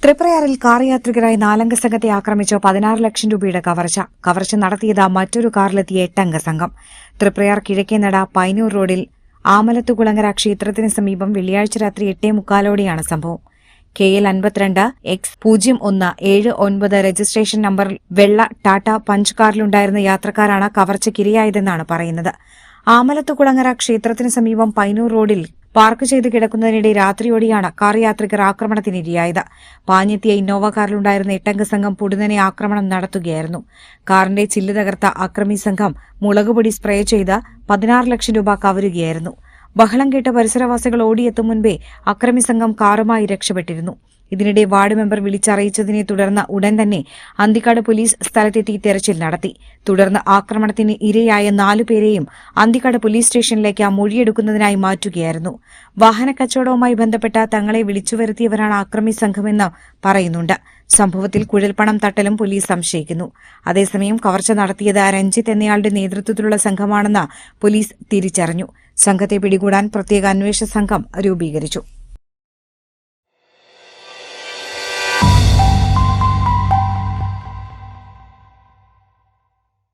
തൃപ്രയാറിൽ car യാത്രികരായി 4 സംഘത്തെ ആക്രമിച്ച് 16 ലക്ഷം രൂപയുടെ കവർച്ച നടത്തിയത് മറ്റൊരു കാറിലെത്തിയ 8 സംഘം. തൃപ്രയാർ കിഴക്കേനട പൈനൂർ റോഡിൽ ആമലത്തുകുളങ്ങര ക്ഷേത്രത്തിന് സമീപം വെള്ളിയാഴ്ച രാത്രി 8:45 സംഭവം. KL 52X0179 രജിസ്ട്രേഷൻ നമ്പർ വെള്ള ടാറ്റ പഞ്ച് കാറിലുണ്ടായിരുന്ന യാത്രക്കാരാണ് കവർച്ചയ്ക്കിരയായതെന്നാണ് പറയുന്നത്. ആമലത്തുകുളങ്ങര ക്ഷേത്രത്തിന് സമീപം പൈനൂർ റോഡിൽ പാർക്ക് ചെയ്ത് കിടക്കുന്നതിനിടെ രാത്രിയോടെയാണ് കാർ യാത്രികർ ആക്രമണത്തിനിരയായത്. പാഞ്ഞെത്തിയ ഇന്നോവ കാറിലുണ്ടായിരുന്ന 8 സംഘം പൊടുന്നനെ ആക്രമണം നടത്തുകയായിരുന്നു. കാറിന്റെ ചില്ല് തകർത്ത അക്രമി സംഘം മുളകുപൊടി സ്പ്രേ ചെയ്ത് 16 ലക്ഷം രൂപ കവരുകയായിരുന്നു. ബഹളം കേട്ട് പരിസരവാസികൾ ഓടിയെത്തും മുൻപേ അക്രമി സംഘം കാറുമായി രക്ഷപ്പെട്ടിരുന്നു. ഇതിനിടെ വാർഡ് മെമ്പർ വിളിച്ചറിയിച്ചതിനെ തുടർന്ന് ഉടൻ തന്നെ അന്തിക്കാട് പോലീസ് സ്ഥലത്തെത്തി തെരച്ചിൽ നടത്തി. തുടർന്ന് ആക്രമണത്തിന് ഇരയായ 4 പേരെയും അന്തിക്കാട് പോലീസ് സ്റ്റേഷനിലേക്ക് മൊഴിയെടുക്കുന്നതിനായി മാറ്റുകയായിരുന്നു. വാഹന കച്ചവടവുമായി ബന്ധപ്പെട്ട തങ്ങളെ വിളിച്ചുവരുത്തിയവരാണ് അക്രമി സംഘമെന്ന് പറയുന്നുണ്ട്. സംഭവത്തിൽ കുഴൽപ്പണം തട്ടലും പോലീസ് സംശയിക്കുന്നു. അതേസമയം കവർച്ച നടത്തിയത് രഞ്ജിത്ത് എന്നയാളുടെ നേതൃത്വത്തിലുള്ള സംഘമാണെന്ന് പോലീസ് തിരിച്ചറിഞ്ഞു. സംഘത്തെ പിടികൂടാൻ പ്രത്യേക അന്വേഷണ സംഘം രൂപീകരിച്ചു.